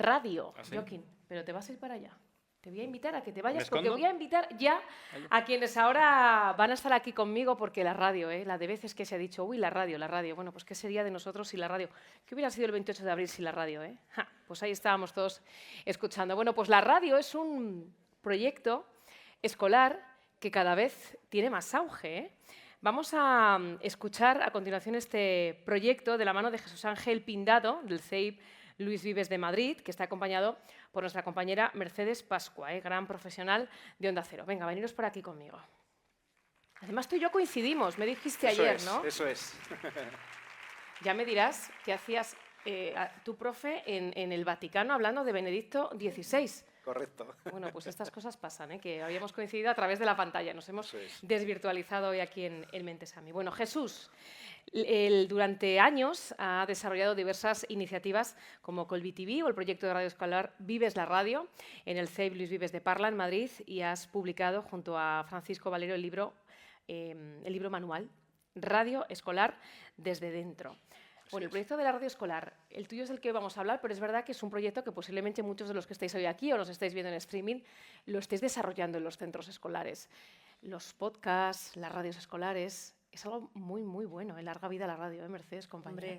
radio. ¿Ah, sí? Joaquín, pero te vas a ir para allá. Te voy a invitar a que te vayas, ¿Me porque escondo? voy a invitar ya a quienes ahora van a estar aquí conmigo, porque la radio, la de veces que se ha dicho, uy, la radio, bueno, pues ¿qué sería de nosotros sin la radio? ¿Qué hubiera sido el 28 de abril sin la radio, Ja, pues ahí estábamos todos escuchando. Bueno, pues la radio es un proyecto escolar que cada vez tiene más auge, Vamos a escuchar a continuación este proyecto de la mano de Jesús Ángel Pindado, del CEIP Luis Vives de Madrid, que está acompañado por nuestra compañera Mercedes Pascua, gran profesional de Onda Cero. Venga, veniros por aquí conmigo. Además, tú y yo coincidimos, me dijiste ayer, ¿no? Eso es. Ya me dirás qué hacías tu profe en el Vaticano hablando de Benedicto XVI. Correcto. Bueno, pues estas cosas pasan, que habíamos coincidido a través de la pantalla. Nos hemos desvirtualizado hoy aquí en Mentesami. Bueno, Jesús, durante años ha desarrollado diversas iniciativas como Colby TV o el proyecto de radio escolar Vives la Radio en el CEIP Luis Vives de Parla, en Madrid, y has publicado junto a Francisco Valero el libro manual Radio Escolar desde dentro. Bueno, el proyecto de la radio escolar, el tuyo es el que vamos a hablar, pero es verdad que es un proyecto que posiblemente muchos de los que estáis hoy aquí o nos estáis viendo en streaming lo estéis desarrollando en los centros escolares. Los podcasts, las radios escolares, es algo muy, muy bueno. Larga vida a la radio, Mercedes, compañera.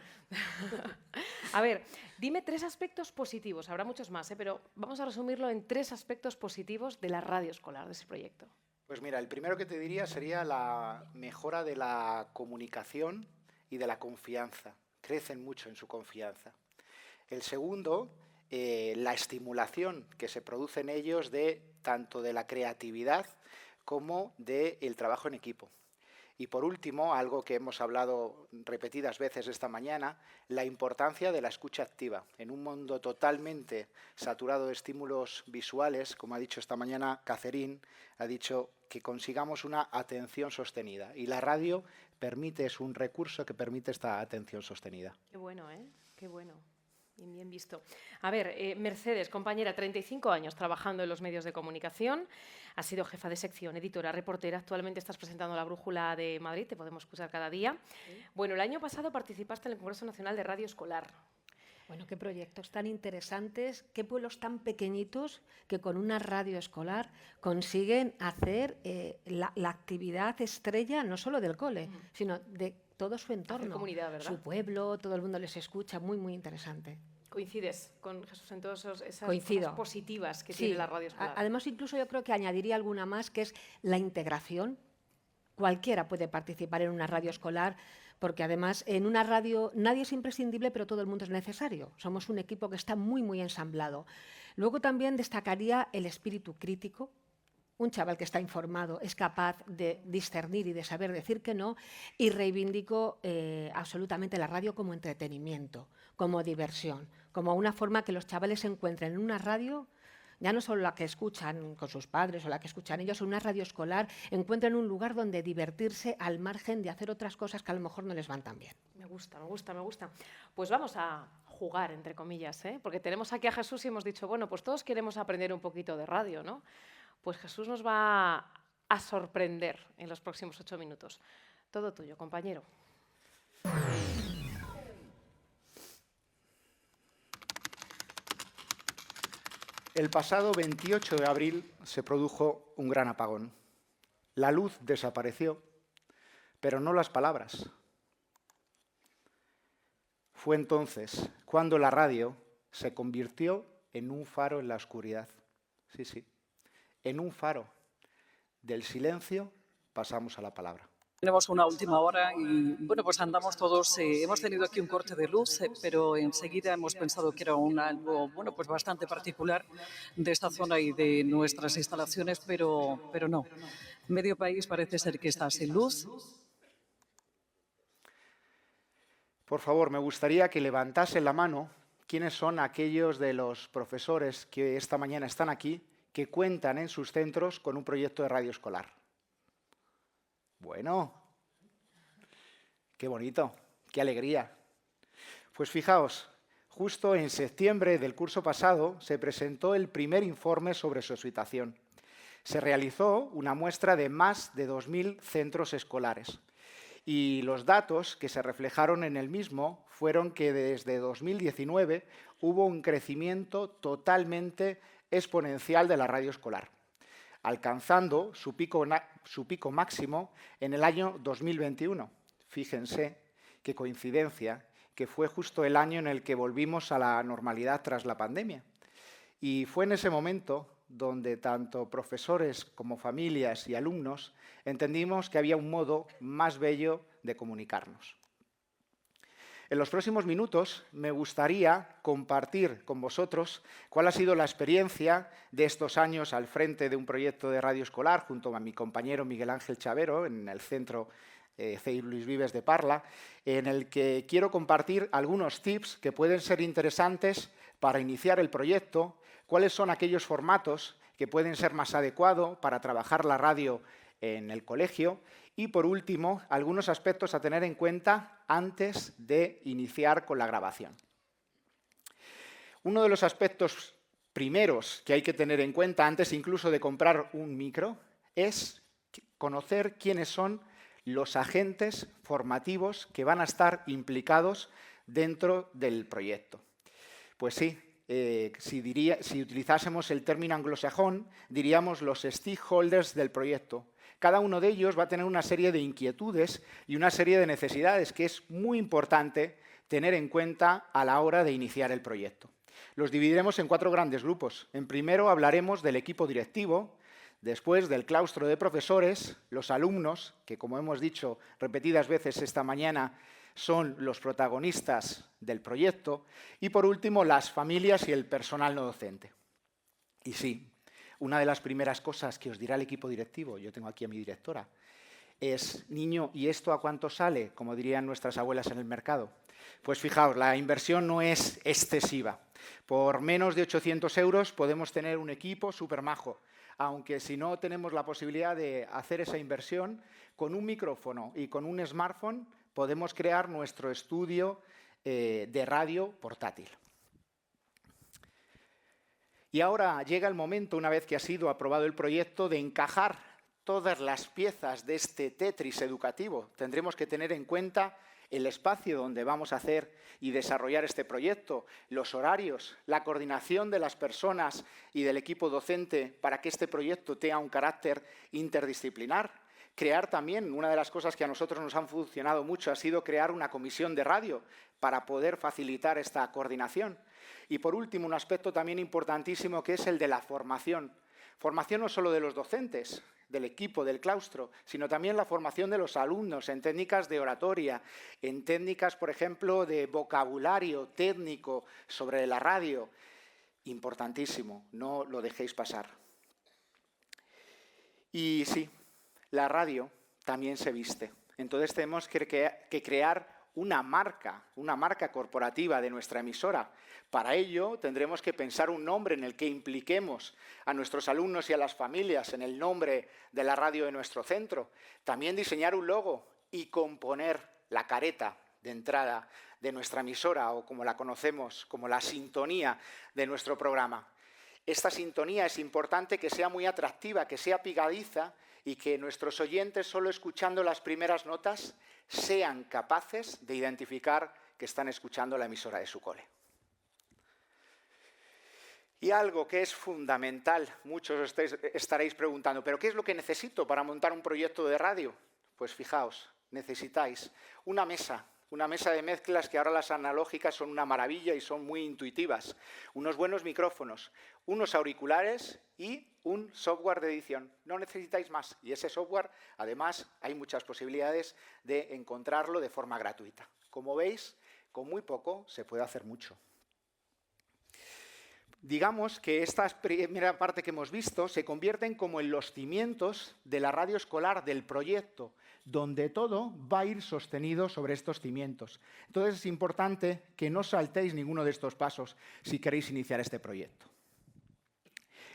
A ver, dime 3 aspectos positivos, habrá muchos más, pero vamos a resumirlo en 3 aspectos positivos de la radio escolar, de ese proyecto. Pues mira, el primero que te diría sería la mejora de la comunicación y de la confianza. Crecen mucho en su confianza. El segundo, la estimulación que se produce en ellos tanto de la creatividad como del trabajo en equipo. Y por último, algo que hemos hablado repetidas veces esta mañana, la importancia de la escucha activa. En un mundo totalmente saturado de estímulos visuales, como ha dicho esta mañana Cacerín, ha dicho que consigamos una atención sostenida. Y la radio es un recurso que permite esta atención sostenida. Qué bueno, Qué bueno. Bien visto. A ver, Mercedes, compañera, 35 años trabajando en los medios de comunicación, has sido jefa de sección, editora, reportera, actualmente estás presentando La Brújula de Madrid, te podemos escuchar cada día. Sí. Bueno, el año pasado participaste en el Congreso Nacional de Radio Escolar. Bueno, qué proyectos tan interesantes, qué pueblos tan pequeñitos que con una radio escolar consiguen hacer la actividad estrella no solo del cole, sino de todo su entorno. Hacer comunidad, ¿verdad? Su pueblo, todo el mundo les escucha, muy, muy interesante. ¿Coincides con Jesús en todas esas cosas positivas que tiene la radio escolar? Además, incluso yo creo que añadiría alguna más, que es la integración. Cualquiera puede participar en una radio escolar, porque además en una radio nadie es imprescindible, pero todo el mundo es necesario. Somos un equipo que está muy, muy ensamblado. Luego también destacaría el espíritu crítico. Un chaval que está informado es capaz de discernir y de saber decir que no, y reivindico absolutamente la radio como entretenimiento, como diversión, como una forma que los chavales se encuentren en una radio, ya no solo la que escuchan con sus padres o la que escuchan ellos, en una radio escolar, encuentren un lugar donde divertirse al margen de hacer otras cosas que a lo mejor no les van tan bien. Me gusta, me gusta, me gusta. Pues vamos a jugar, entre comillas, porque tenemos aquí a Jesús y hemos dicho, bueno, pues todos queremos aprender un poquito de radio, ¿no? Pues Jesús nos va a sorprender en los próximos 8 minutos. Todo tuyo, compañero. El pasado 28 de abril se produjo un gran apagón. La luz desapareció, pero no las palabras. Fue entonces cuando la radio se convirtió en un faro en la oscuridad. Sí, sí. En un faro. Del silencio pasamos a la palabra. Tenemos una última hora y, bueno, pues andamos todos, hemos tenido aquí un corte de luz, pero enseguida hemos pensado que era algo, bueno, pues bastante particular de esta zona y de nuestras instalaciones, pero no. Medio país parece ser que está sin luz. Por favor, me gustaría que levantasen la mano quiénes son aquellos de los profesores que esta mañana están aquí que cuentan en sus centros con un proyecto de radio escolar. Bueno, qué bonito, qué alegría. Pues fijaos, justo en septiembre del curso pasado se presentó el primer informe sobre su situación. Se realizó una muestra de más de 2.000 centros escolares. Y los datos que se reflejaron en el mismo fueron que desde 2019 hubo un crecimiento totalmente exponencial de la radio escolar, alcanzando su pico máximo en el año 2021. Fíjense qué coincidencia, que fue justo el año en el que volvimos a la normalidad tras la pandemia. Y fue en ese momento donde tanto profesores como familias y alumnos entendimos que había un modo más bello de comunicarnos. En los próximos minutos me gustaría compartir con vosotros cuál ha sido la experiencia de estos años al frente de un proyecto de radio escolar junto a mi compañero Miguel Ángel Chavero en el centro CEIP Luis Vives de Parla, en el que quiero compartir algunos tips que pueden ser interesantes para iniciar el proyecto, cuáles son aquellos formatos que pueden ser más adecuados para trabajar la radio en el colegio y, por último, algunos aspectos a tener en cuenta antes de iniciar con la grabación. Uno de los aspectos primeros que hay que tener en cuenta antes incluso de comprar un micro es conocer quiénes son los agentes formativos que van a estar implicados dentro del proyecto. Pues sí, si utilizásemos el término anglosajón, diríamos los stakeholders del proyecto. Cada uno de ellos va a tener una serie de inquietudes y una serie de necesidades que es muy importante tener en cuenta a la hora de iniciar el proyecto. Los dividiremos en 4 grandes grupos. En primero hablaremos del equipo directivo, después del claustro de profesores, los alumnos, que como hemos dicho repetidas veces esta mañana, son los protagonistas del proyecto, y por último las familias y el personal no docente. Y sí, una de las primeras cosas que os dirá el equipo directivo, yo tengo aquí a mi directora, es, niño, ¿y esto a cuánto sale? Como dirían nuestras abuelas en el mercado. Pues fijaos, la inversión no es excesiva. Por menos de 800 euros podemos tener un equipo súper majo, aunque si no tenemos la posibilidad de hacer esa inversión, con un micrófono y con un smartphone podemos crear nuestro estudio de radio portátil. Y ahora llega el momento, una vez que ha sido aprobado el proyecto, de encajar todas las piezas de este Tetris educativo. Tendremos que tener en cuenta el espacio donde vamos a hacer y desarrollar este proyecto, los horarios, la coordinación de las personas y del equipo docente para que este proyecto tenga un carácter interdisciplinar. Crear también, una de las cosas que a nosotros nos han funcionado mucho ha sido crear una comisión de radio para poder facilitar esta coordinación. Y por último, un aspecto también importantísimo que es el de la formación. Formación no solo de los docentes, del equipo, del claustro, sino también la formación de los alumnos en técnicas de oratoria, en técnicas, por ejemplo, de vocabulario técnico sobre la radio. Importantísimo, no lo dejéis pasar. Y sí, la radio también se viste. Entonces tenemos que crear una marca corporativa de nuestra emisora. Para ello tendremos que pensar un nombre en el que impliquemos a nuestros alumnos y a las familias en el nombre de la radio de nuestro centro. También diseñar un logo y componer la careta de entrada de nuestra emisora, o como la conocemos, como la sintonía de nuestro programa. Esta sintonía es importante que sea muy atractiva, que sea pegadiza y que nuestros oyentes, solo escuchando las primeras notas, sean capaces de identificar que están escuchando la emisora de su cole. Y algo que es fundamental, muchos estaréis preguntando, ¿pero qué es lo que necesito para montar un proyecto de radio? Pues fijaos, necesitáis una mesa de mezclas, que ahora las analógicas son una maravilla y son muy intuitivas, unos buenos micrófonos, unos auriculares y un software de edición. No necesitáis más. Y ese software, además, hay muchas posibilidades de encontrarlo de forma gratuita. Como veis, con muy poco se puede hacer mucho. Digamos que esta primera parte que hemos visto se convierten como en los cimientos de la radio escolar, del proyecto, donde todo va a ir sostenido sobre estos cimientos. Entonces es importante que no saltéis ninguno de estos pasos si queréis iniciar este proyecto.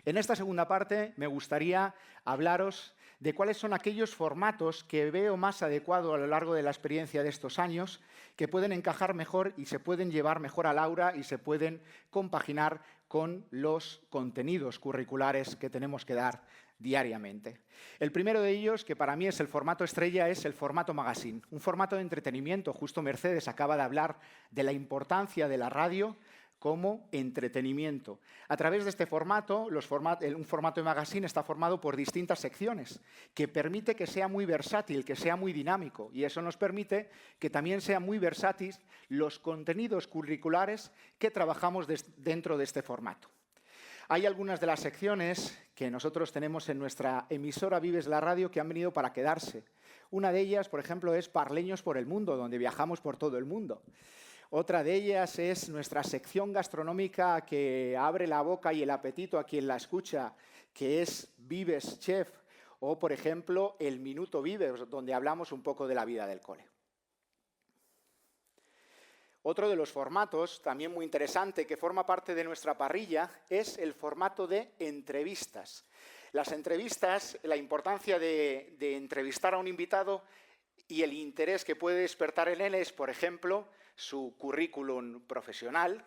En esta segunda parte me gustaría hablaros de cuáles son aquellos formatos que veo más adecuados a lo largo de la experiencia de estos años, que pueden encajar mejor y se pueden llevar mejor al aula y se pueden compaginar con los contenidos curriculares que tenemos que dar diariamente. El primero de ellos, que para mí es el formato estrella, es el formato magazine, un formato de entretenimiento. Justo Mercedes acaba de hablar de la importancia de la radio como entretenimiento. A través de este formato, un formato de magazine está formado por distintas secciones, que permite que sea muy versátil, que sea muy dinámico, y eso nos permite que también sean muy versátiles los contenidos curriculares que trabajamos dentro de este formato. Hay algunas de las secciones que nosotros tenemos en nuestra emisora Vives la Radio que han venido para quedarse. Una de ellas, por ejemplo, es Parleños por el Mundo, donde viajamos por todo el mundo. Otra de ellas es nuestra sección gastronómica que abre la boca y el apetito a quien la escucha, que es Vives Chef, o, por ejemplo, el Minuto Vives, donde hablamos un poco de la vida del cole. Otro de los formatos, también muy interesante, que forma parte de nuestra parrilla, es el formato de entrevistas. Las entrevistas, la importancia de entrevistar a un invitado y el interés que puede despertar en él es, por ejemplo, su currículum profesional,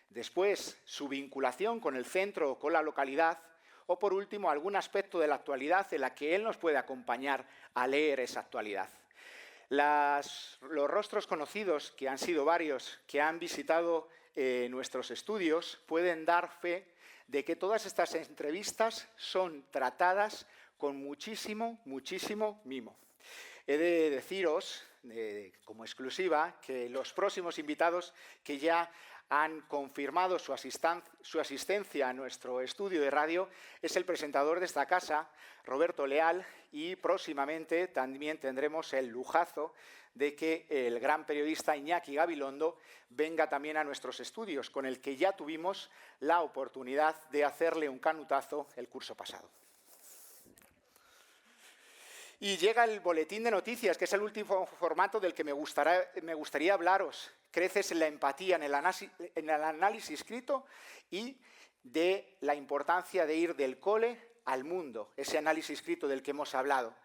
después su vinculación con el centro o con la localidad, o por último algún aspecto de la actualidad en la que él nos puede acompañar a leer esa actualidad. Los rostros conocidos, que han sido varios, que han visitado nuestros estudios, pueden dar fe de que todas estas entrevistas son tratadas con muchísimo mimo. He de deciros, como exclusiva, que los próximos invitados que ya han confirmado su asistencia a nuestro estudio de radio es el presentador de esta casa, Roberto Leal, y próximamente también tendremos el lujazo de que el gran periodista Iñaki Gabilondo venga también a nuestros estudios, con el que ya tuvimos la oportunidad de hacerle un canutazo el curso pasado. Y llega el boletín de noticias, que es el último formato del que me gustaría hablaros. Creces en la empatía, en el análisis escrito y de la importancia de ir del cole al mundo, ese análisis escrito del que hemos hablado.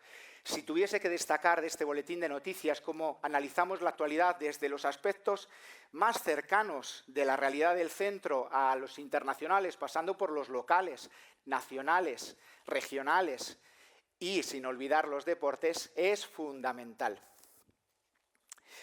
Si tuviese que destacar de este boletín de noticias cómo analizamos la actualidad desde los aspectos más cercanos de la realidad del centro a los internacionales, pasando por los locales, nacionales, regionales, y sin olvidar los deportes, es fundamental.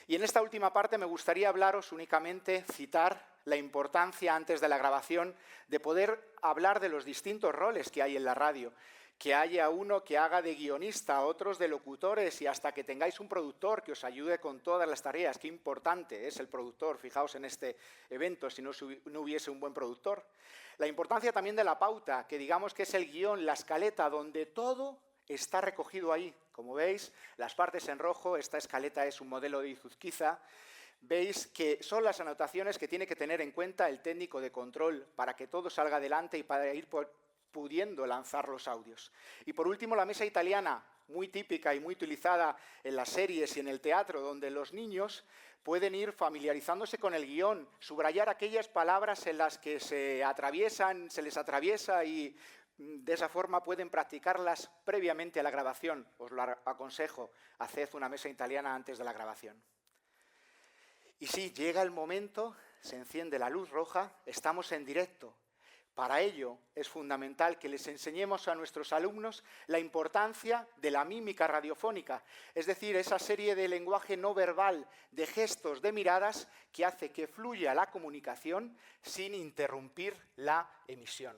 Y en esta última parte me gustaría hablaros únicamente, citar la importancia antes de la grabación de poder hablar de los distintos roles que hay en la radio, que haya uno que haga de guionista, otros de locutores y hasta que tengáis un productor que os ayude con todas las tareas. Qué importante es el productor, fijaos en este evento, si no hubiese un buen productor. La importancia también de la pauta, que digamos que es el guión, la escaleta, donde todo está recogido ahí. Como veis, las partes en rojo, esta escaleta es un modelo de Izuzquiza. Veis que son las anotaciones que tiene que tener en cuenta el técnico de control para que todo salga adelante y para ir pudiendo lanzar los audios. Y por último, la mesa italiana, muy típica y muy utilizada en las series y en el teatro, donde los niños pueden ir familiarizándose con el guión, subrayar aquellas palabras en las que se les atraviesa y de esa forma pueden practicarlas previamente a la grabación. Os lo aconsejo, haced una mesa italiana antes de la grabación. Y sí, llega el momento, se enciende la luz roja, estamos en directo. Para ello es fundamental que les enseñemos a nuestros alumnos la importancia de la mímica radiofónica, es decir, esa serie de lenguaje no verbal, de gestos, de miradas, que hace que fluya la comunicación sin interrumpir la emisión.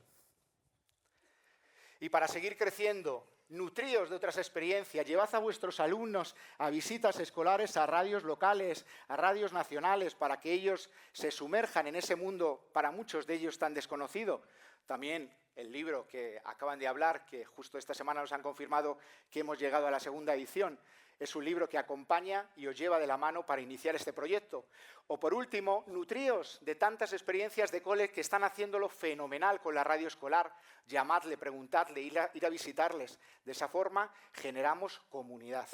Y para seguir creciendo, nutríos de otras experiencias, llevad a vuestros alumnos a visitas escolares, a radios locales, a radios nacionales, para que ellos se sumerjan en ese mundo para muchos de ellos tan desconocido. También el libro que acaban de hablar, que justo esta semana nos han confirmado que hemos llegado a la segunda edición, es un libro que acompaña y os lleva de la mano para iniciar este proyecto. O por último, nutríos de tantas experiencias de cole que están haciéndolo fenomenal con la radio escolar. Llamadle, preguntadle, ir a visitarles. De esa forma generamos comunidad.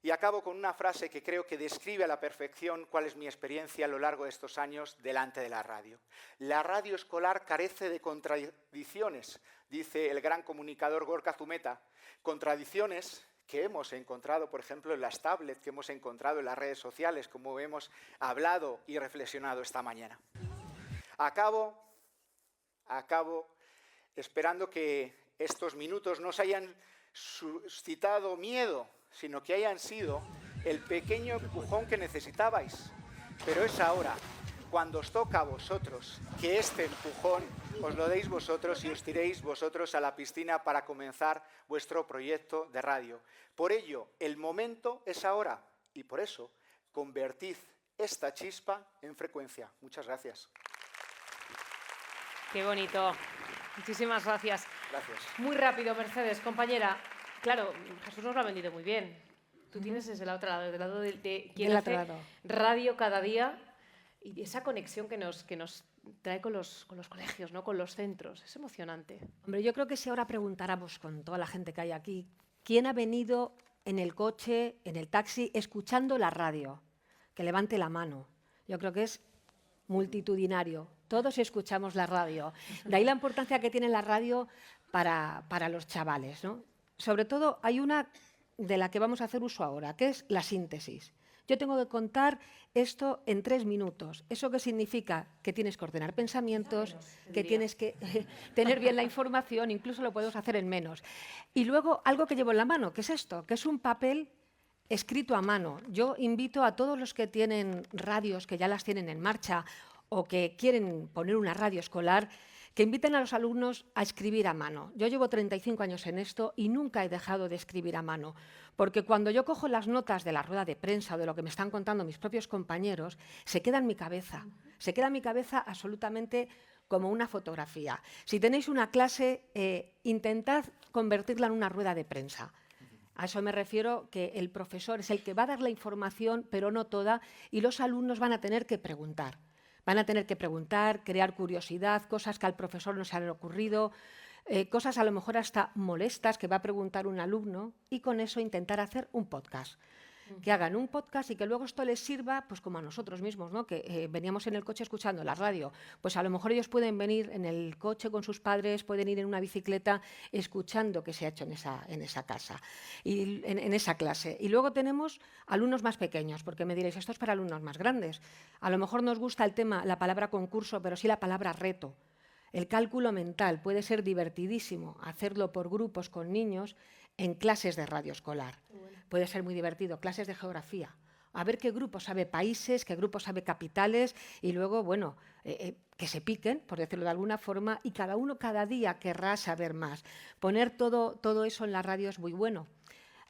Y acabo con una frase que creo que describe a la perfección cuál es mi experiencia a lo largo de estos años delante de la radio. La radio escolar carece de contradicciones, dice el gran comunicador Gorka Zumeta. Contradicciones que hemos encontrado, por ejemplo, en las tablets, que hemos encontrado en las redes sociales, como hemos hablado y reflexionado esta mañana. Acabo esperando que estos minutos no os hayan suscitado miedo, sino que hayan sido el pequeño empujón que necesitabais. Pero es ahora, cuando os toca a vosotros, que este empujón os lo deis vosotros y os tiréis vosotros a la piscina para comenzar vuestro proyecto de radio. Por ello, el momento es ahora y por eso convertid esta chispa en frecuencia. Muchas gracias. Qué bonito. Muchísimas gracias. Gracias. Muy rápido, Mercedes, compañera. Claro, Jesús nos lo ha vendido muy bien. Tú tienes desde el otro lado, del lado de quien hace radio cada día y esa conexión que nos trae con los colegios, ¿no? Con los centros. Es emocionante. Hombre, yo creo que si ahora preguntáramos con toda la gente que hay aquí, ¿quién ha venido en el coche, en el taxi, escuchando la radio? Que levante la mano. Yo creo que es multitudinario. Todos escuchamos la radio. De ahí la importancia que tiene la radio para los chavales, ¿no? Sobre todo hay una de la que vamos a hacer uso ahora, que es la síntesis. Yo tengo que contar esto en 3 minutos. ¿Eso qué significa? Que tienes que ordenar pensamientos, que tienes que tener bien la información, incluso lo podemos hacer en menos. Y luego algo que llevo en la mano, que es esto, que es un papel escrito a mano. Yo invito a todos los que tienen radios, que ya las tienen en marcha o que quieren poner una radio escolar, que inviten a los alumnos a escribir a mano. Yo llevo 35 años en esto y nunca he dejado de escribir a mano, porque cuando yo cojo las notas de la rueda de prensa o de lo que me están contando mis propios compañeros, se queda en mi cabeza. Se queda en mi cabeza absolutamente como una fotografía. Si tenéis una clase, intentad convertirla en una rueda de prensa. A eso me refiero, que el profesor es el que va a dar la información, pero no toda, y los alumnos van a tener que preguntar. Van a tener que preguntar, crear curiosidad, cosas que al profesor no se han ocurrido, cosas a lo mejor hasta molestas que va a preguntar un alumno, y con eso intentar hacer un podcast. Que hagan un podcast y que luego esto les sirva, pues como a nosotros mismos, ¿no? Que veníamos en el coche escuchando la radio. Pues a lo mejor ellos pueden venir en el coche con sus padres, pueden ir en una bicicleta escuchando qué se ha hecho en esa casa, y en esa clase. Y luego tenemos alumnos más pequeños, porque me diréis, esto es para alumnos más grandes. A lo mejor nos gusta el tema, la palabra concurso, pero sí la palabra reto. El cálculo mental puede ser divertidísimo, hacerlo por grupos con niños en clases de radio escolar. Puede ser muy divertido, clases de geografía. A ver qué grupo sabe países, qué grupo sabe capitales, y luego, bueno, que se piquen, por decirlo de alguna forma, y cada uno cada día querrá saber más. Poner todo eso en la radio es muy bueno.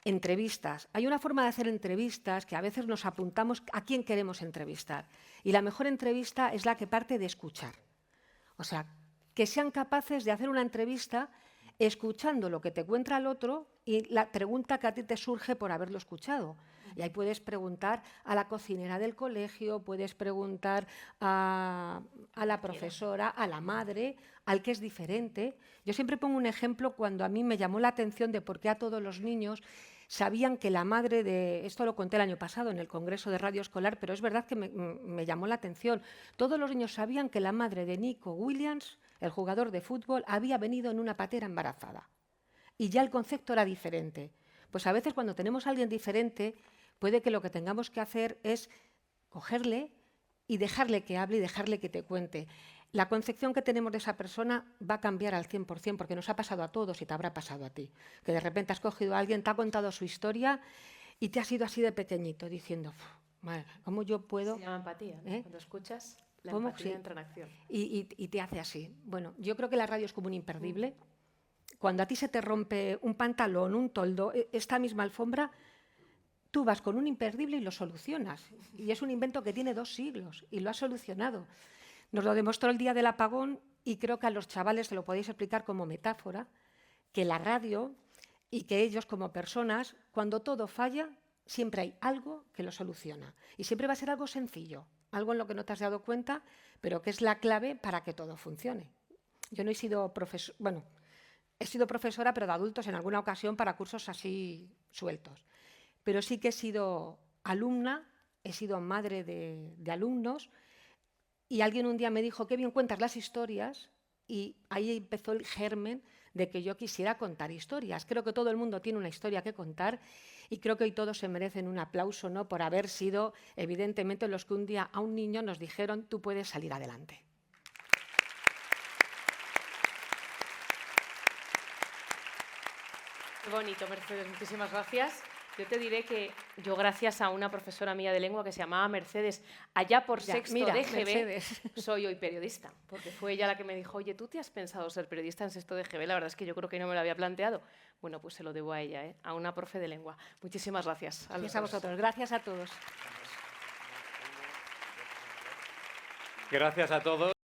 Entrevistas. Hay una forma de hacer entrevistas que a veces nos apuntamos a quién queremos entrevistar. Y la mejor entrevista es la que parte de escuchar. O sea, que sean capaces de hacer una entrevista escuchando lo que te cuenta el otro y la pregunta que a ti te surge por haberlo escuchado. Y ahí puedes preguntar a la cocinera del colegio, puedes preguntar a la profesora, a la madre, al que es diferente. Yo siempre pongo un ejemplo cuando a mí me llamó la atención de por qué a todos los niños sabían que la madre de... Esto lo conté el año pasado en el Congreso de Radio Escolar, pero es verdad que me llamó la atención. Todos los niños sabían que la madre de Nico Williams, el jugador de fútbol, había venido en una patera embarazada. Y ya el concepto era diferente. Pues a veces cuando tenemos a alguien diferente, puede que lo que tengamos que hacer es cogerle y dejarle que hable y dejarle que te cuente. La concepción que tenemos de esa persona va a cambiar al 100%, porque nos ha pasado a todos y te habrá pasado a ti. Que de repente has cogido a alguien, te ha contado su historia y te has ido así de pequeñito, diciendo, madre, ¿cómo yo puedo? Se llama empatía, ¿no? Cuando escuchas, la ¿Cómo? empatía Sí. entra en acción. Y te hace así. Bueno, yo creo que la radio es como un imperdible. Cuando a ti se te rompe un pantalón, un toldo, esta misma alfombra, tú vas con un imperdible y lo solucionas. Y es un invento que tiene 2 siglos y lo has solucionado. Nos lo demostró el día del apagón y creo que a los chavales se lo podéis explicar como metáfora, que la radio y que ellos como personas, cuando todo falla, siempre hay algo que lo soluciona. Y siempre va a ser algo sencillo, algo en lo que no te has dado cuenta, pero que es la clave para que todo funcione. Yo no he sido profesora, bueno, he sido profesora, pero de adultos en alguna ocasión para cursos así sueltos. Pero sí que he sido alumna, he sido madre de alumnos, y alguien un día me dijo, qué bien cuentas las historias, y ahí empezó el germen de que yo quisiera contar historias. Creo que todo el mundo tiene una historia que contar y creo que hoy todos se merecen un aplauso, ¿no?, por haber sido, evidentemente, los que un día a un niño nos dijeron, tú puedes salir adelante. Qué bonito, Mercedes, muchísimas gracias. Yo te diré que yo, gracias a una profesora mía de lengua que se llamaba Mercedes, allá por sexto de GB, Mercedes. soy hoy periodista. Porque fue ella la que me dijo, oye, ¿tú te has pensado ser periodista en sexto de GB? La verdad es que yo creo que no me lo había planteado. Bueno, pues se lo debo a ella, ¿eh? A una profe de lengua. Muchísimas gracias. Gracias a vosotros. Gracias a todos. Gracias a todos.